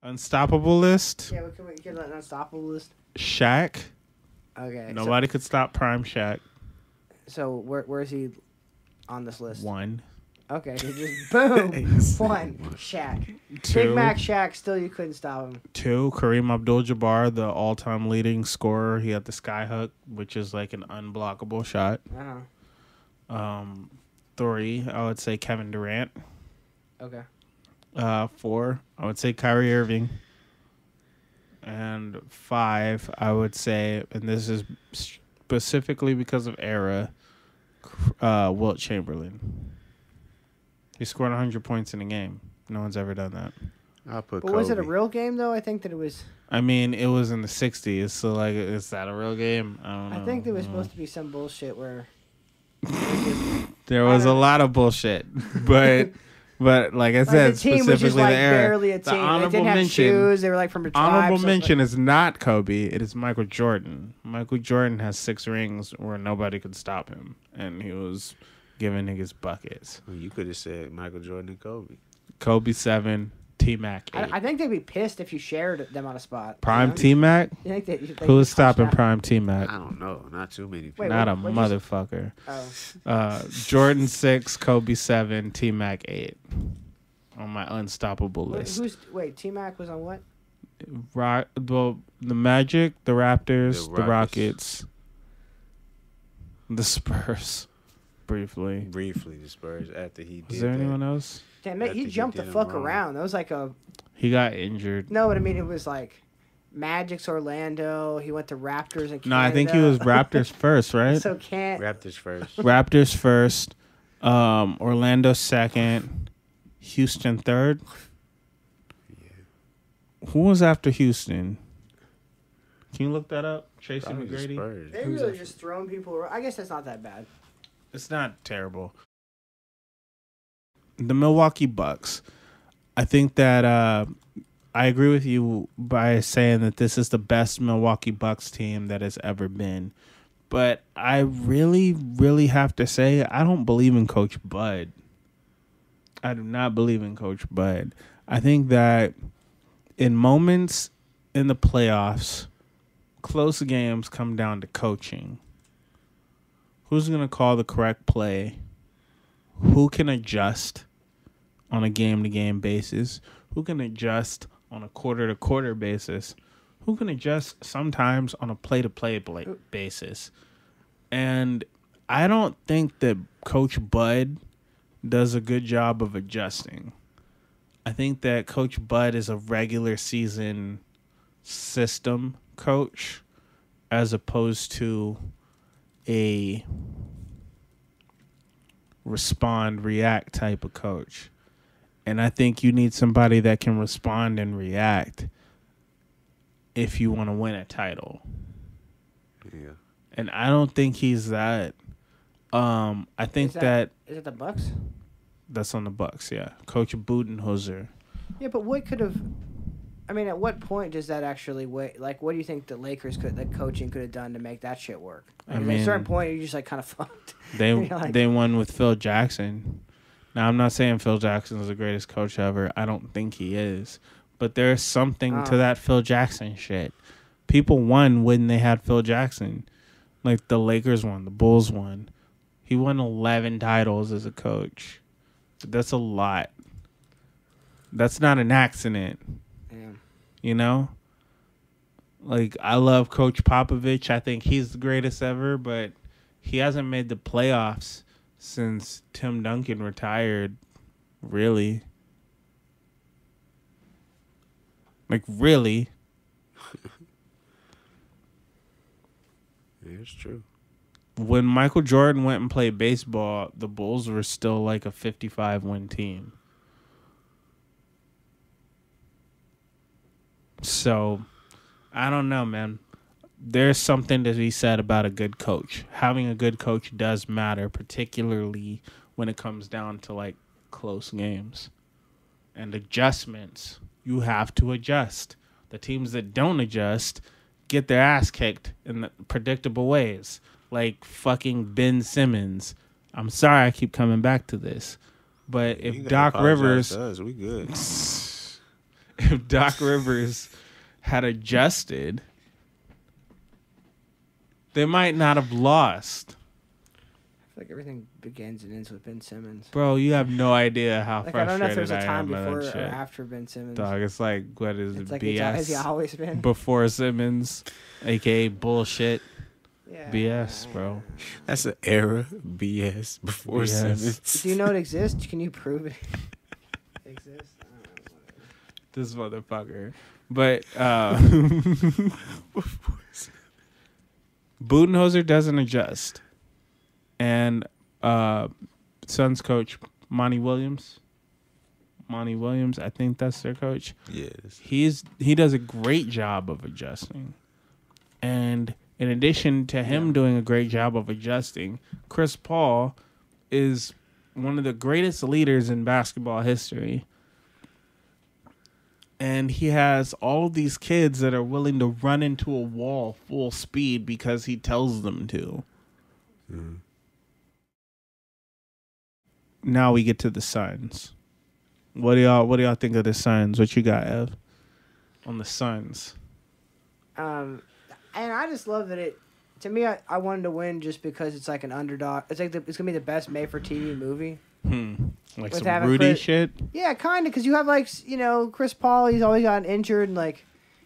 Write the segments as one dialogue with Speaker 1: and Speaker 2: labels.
Speaker 1: Unstoppable list.
Speaker 2: Yeah, we can get an unstoppable list.
Speaker 1: Shaq.
Speaker 2: Okay.
Speaker 1: Nobody could stop Prime Shaq.
Speaker 2: So where is he on this list?
Speaker 1: 1.
Speaker 2: Okay, so just boom, 1 Shaq.
Speaker 1: 2.
Speaker 2: Big Mac Shaq. Still, you couldn't stop him.
Speaker 1: 2. Kareem Abdul-Jabbar, the all-time leading scorer. He had the sky hook, which is like an unblockable shot. 3, I would say Kevin Durant.
Speaker 2: Okay.
Speaker 1: 4, I would say Kyrie Irving. And 5, I would say, and this is specifically because of era, Wilt Chamberlain. He scored 100 points in a game. No one's ever done that.
Speaker 3: I'll put
Speaker 2: But
Speaker 3: Kobe.
Speaker 2: was it a real game, though? I think that it was...
Speaker 1: I mean, it was in the 60s, so, like, is that a real game? I don't know.
Speaker 2: I think there was supposed to be some bullshit where...
Speaker 1: There was a lot of bullshit, but like I said,
Speaker 2: the team
Speaker 1: specifically
Speaker 2: was just like
Speaker 1: the era.
Speaker 2: barely a
Speaker 1: The
Speaker 2: team. They
Speaker 1: honorable
Speaker 2: didn't have
Speaker 1: mention,
Speaker 2: shoes. They were like from a tribe.
Speaker 1: honorable
Speaker 2: so
Speaker 1: mention is not Kobe. It is Michael Jordan. Michael Jordan has 6 rings where nobody could stop him, and he was giving niggas buckets.
Speaker 3: Well, you could have said Michael Jordan and Kobe.
Speaker 1: Kobe 7, T-Mac 8.
Speaker 2: I think they'd be pissed if you shared them on a spot.
Speaker 1: Prime
Speaker 2: You know?
Speaker 1: T-Mac?
Speaker 2: You think they'd
Speaker 1: Who's
Speaker 2: be
Speaker 1: stopping
Speaker 2: punched out?
Speaker 1: Prime T-Mac?
Speaker 3: I don't know. Not too many people.
Speaker 2: Wait,
Speaker 1: Not a
Speaker 2: what'd you say?
Speaker 1: motherfucker.
Speaker 2: Oh.
Speaker 1: Jordan 6, Kobe 7, T-Mac 8 on my unstoppable list.
Speaker 2: Wait, T-Mac was on what?
Speaker 1: Well, the Magic, the Raptors,
Speaker 3: The
Speaker 1: the
Speaker 3: Rockets.
Speaker 1: Rockets, the Spurs, briefly.
Speaker 3: Briefly, the Spurs after he did
Speaker 1: Was there
Speaker 3: that.
Speaker 1: anyone else?
Speaker 2: Damn,
Speaker 3: I
Speaker 2: he
Speaker 3: think he
Speaker 2: jumped the
Speaker 3: did him
Speaker 2: fuck
Speaker 3: wrong.
Speaker 2: around. That was like a...
Speaker 1: He got injured.
Speaker 2: No, but I mean, it was like Magic's Orlando. He went to Raptors in Canada.
Speaker 1: No, I think he was Raptors first, right?
Speaker 2: So can't...
Speaker 3: Raptors first.
Speaker 1: Raptors first, Orlando second, Houston third.
Speaker 3: Yeah.
Speaker 1: Who was after Houston? Can you look that up? Tracy
Speaker 3: Probably the
Speaker 1: McGrady?
Speaker 3: Spurs.
Speaker 2: They
Speaker 1: Who's
Speaker 2: really
Speaker 1: that?
Speaker 2: just throwing people around. I guess that's not that bad.
Speaker 1: It's not terrible. The Milwaukee Bucks. I think that I agree with you by saying that this is the best Milwaukee Bucks team that has ever been. But I really, really have to say I don't believe in Coach Bud. I do not believe in Coach Bud. I think that in moments in the playoffs, close games come down to coaching. Who's going to call the correct play? Who can adjust on a game-to-game basis? Who can adjust on a quarter-to-quarter basis? Who can adjust sometimes on a play-to-play basis? And I don't think that Coach Bud does a good job of adjusting. I think that Coach Bud is a regular season system coach as opposed to a respond, react type of coach. And I think you need somebody that can respond and react if you want to win a title.
Speaker 3: Yeah.
Speaker 1: And I don't think he's that. I think that
Speaker 2: Is it the Bucks?
Speaker 1: that's on the Bucks, yeah. Coach Budenholzer.
Speaker 2: Yeah, but what could have... I mean, at what point does that actually... Like, what do you think the Lakers the coaching could have done to make that shit work? Like, at a certain point, you're just, like, kind of fucked.
Speaker 1: They won with Phil Jackson. Now, I'm not saying Phil Jackson is the greatest coach ever. I don't think he is. But there's something to that Phil Jackson shit. People won when they had Phil Jackson. Like, the Lakers won. The Bulls won. He won 11 titles as a coach. That's a lot. That's not an accident.
Speaker 2: Damn.
Speaker 1: You know? Like, I love Coach Popovich. I think he's the greatest ever, but he hasn't made the playoffs since Tim Duncan retired, really. Like, really?
Speaker 3: Yeah, it's true.
Speaker 1: When Michael Jordan went and played baseball, the Bulls were still like a 55-win team. So, I don't know, man. There's something to be said about a good coach. Having a good coach does matter, particularly when it comes down to, like, close games. And adjustments. You have to adjust. The teams that don't adjust get their ass kicked in the predictable ways. Like fucking Ben Simmons. I'm sorry I keep coming back to this. But if Doc Rivers...
Speaker 3: We good.
Speaker 1: if Doc Rivers had adjusted, they might not have lost.
Speaker 2: I feel like everything begins and ends with Ben Simmons.
Speaker 1: Bro, you have no idea how
Speaker 2: Like, I don't know if
Speaker 1: frustrated
Speaker 2: there's a
Speaker 1: I
Speaker 2: time
Speaker 1: am
Speaker 2: before
Speaker 1: with
Speaker 2: or
Speaker 1: that shit.
Speaker 2: after Ben Simmons.
Speaker 1: Dog, it's like, what is
Speaker 2: It's
Speaker 1: it,
Speaker 2: like
Speaker 1: BS?
Speaker 2: has he always been?
Speaker 1: Before Simmons, a.k.a. bullshit.
Speaker 2: Yeah.
Speaker 1: BS, bro.
Speaker 3: That's an era. BS before
Speaker 1: BS.
Speaker 3: Simmons.
Speaker 2: Do you know it exists? Can you prove it? It exists? I don't know, whatever.
Speaker 1: This motherfucker. But Budenholzer doesn't adjust. And Suns coach Monty Williams, I think that's their coach.
Speaker 3: Yes.
Speaker 1: He does a great job of adjusting. And in addition to him doing a great job of adjusting, Chris Paul is one of the greatest leaders in basketball history. And he has all of these kids that are willing to run into a wall full speed because he tells them to.
Speaker 3: Mm.
Speaker 1: Now we get to the Suns. What do y'all think of the Suns? What you got, Ev? On the Suns.
Speaker 2: And I just love that it. To me, I wanted to win just because it's like an underdog. It's like it's gonna be the best made-for-TV movie.
Speaker 1: Like
Speaker 2: With
Speaker 1: some Rudy
Speaker 2: Chris,
Speaker 1: shit.
Speaker 2: Yeah, kind of, because you have like Chris Paul. He's always gotten injured, and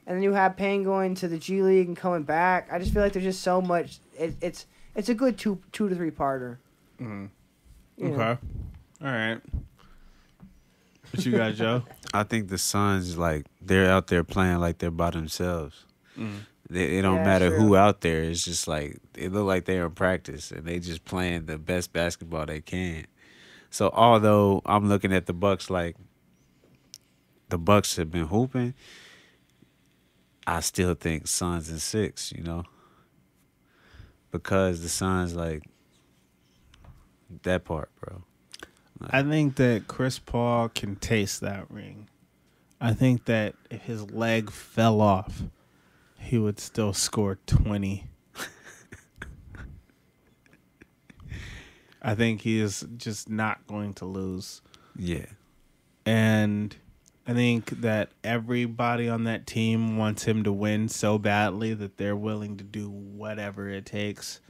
Speaker 2: then you have Payne going to the G League and coming back. I just feel like there's just so much. It's a good two to three parter.
Speaker 1: Mm.
Speaker 2: You know.
Speaker 1: Okay. All right. What you got, Joe?
Speaker 3: I think the Suns, like, they're out there playing like they're by themselves.
Speaker 1: Mm.
Speaker 3: It don't matter who out there. It's just like it look like they're in practice and they just playing the best basketball they can. So although I'm looking at the Bucks like the Bucks have been hooping, I still think Suns in 6, because the Suns like that part, bro. Like,
Speaker 1: I think that Chris Paul can taste that ring. I think that if his leg fell off, he would still score 20. I think he is just not going to lose.
Speaker 3: yeah.
Speaker 1: And I think that everybody on that team wants him to win so badly that they're willing to do whatever it takes.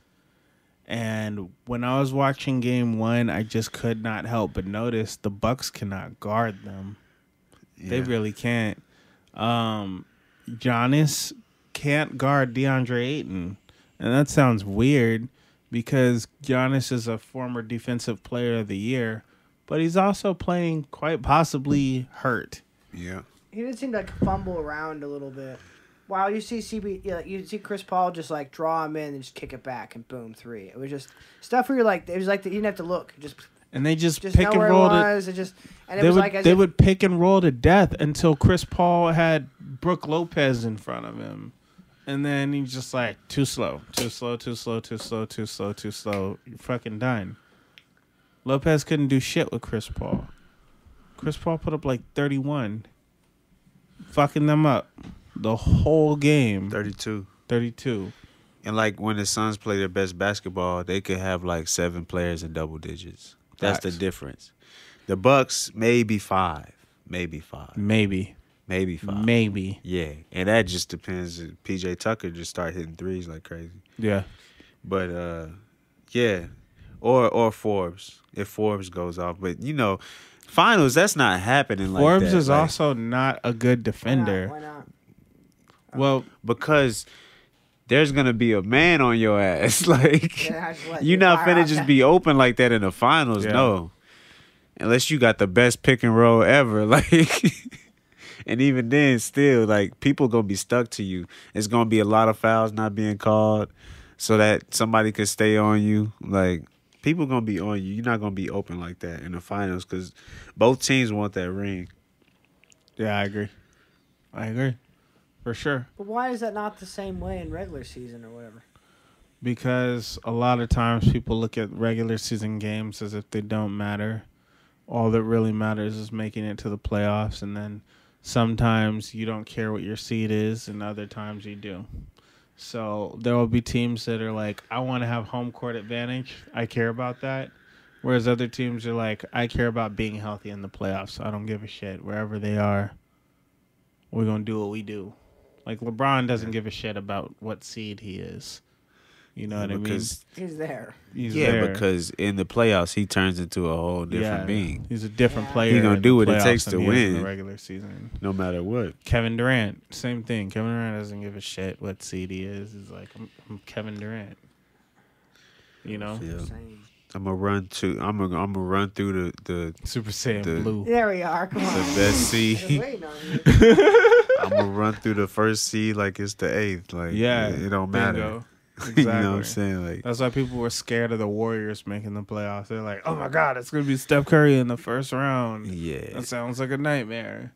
Speaker 1: And when I was watching game 1, I just could not help but notice the Bucks cannot guard them.
Speaker 3: Yeah.
Speaker 1: They really can't. Giannis can't guard DeAndre Ayton. And that sounds weird because Giannis is a former defensive player of the year, but he's also playing quite possibly hurt.
Speaker 3: Yeah.
Speaker 2: He did seem to fumble around a little bit. While you see you see Chris Paul just like draw him in and just kick it back and boom, 3. It was just stuff where you're like, it was like you didn't have to look,
Speaker 1: And they just pick
Speaker 2: know
Speaker 1: and
Speaker 2: where
Speaker 1: roll
Speaker 2: it
Speaker 1: it.
Speaker 2: was. They
Speaker 1: would pick and roll to death until Chris Paul had Brooke Lopez in front of him. And then he's just like, too slow. You're fucking done. Lopez couldn't do shit with Chris Paul. Chris Paul put up like 31. Fucking them up the whole game.
Speaker 3: 32. And like when the Suns play their best basketball, they could have like 7 players in double digits. That's the difference. The Bucks maybe 5. Maybe 5.
Speaker 1: Maybe
Speaker 3: 5.
Speaker 1: Maybe.
Speaker 3: Yeah. And that just depends. PJ Tucker just start hitting threes like crazy.
Speaker 1: Yeah.
Speaker 3: But yeah. Or Forbes. If Forbes goes off. But finals, that's not happening like that.
Speaker 1: Forbes is also not a good defender.
Speaker 2: Why not?
Speaker 1: Well,
Speaker 3: because there's gonna be a man on your ass. Like you're not finna just be open like that in the finals, no. Unless you got the best pick and roll ever. Like and even then still, like people gonna be stuck to you. It's gonna be a lot of fouls not being called so that somebody could stay on you. Like people gonna be on you. You're not gonna be open like that in the finals because both teams want that ring.
Speaker 1: Yeah, I agree. For sure.
Speaker 2: But why is that not the same way in regular season or whatever?
Speaker 1: Because a lot of times people look at regular season games as if they don't matter. All that really matters is making it to the playoffs, and then sometimes you don't care what your seed is, and other times you do. So there will be teams that are like, I want to have home court advantage. I care about that. Whereas other teams are like, I care about being healthy in the playoffs. I don't give a shit wherever they are. we're gonna do what we do. Like LeBron doesn't give a shit about what seed he is. You know what I mean?
Speaker 2: He's there.
Speaker 1: He's there.
Speaker 3: Because in the playoffs he turns into a whole different being.
Speaker 1: He's a different player.
Speaker 3: He's gonna do what it takes to win
Speaker 1: in the regular season.
Speaker 3: No matter what. Kevin
Speaker 1: Durant, same thing. Kevin Durant doesn't give a shit what seed he is. He's like, I'm Kevin Durant. You know?
Speaker 3: Yeah. I'm gonna run through the
Speaker 1: Super Saiyan Blue.
Speaker 2: There we are. Come on.
Speaker 3: The best seed. I'm gonna run through the first seed like it's the 8th. Like it don't matter.
Speaker 1: Exactly.
Speaker 3: You know what I'm saying? Like
Speaker 1: that's why people were scared of the Warriors making the playoffs. They're like, "Oh my God, it's gonna be Steph Curry in the first round."
Speaker 3: Yeah,
Speaker 1: that sounds like a nightmare.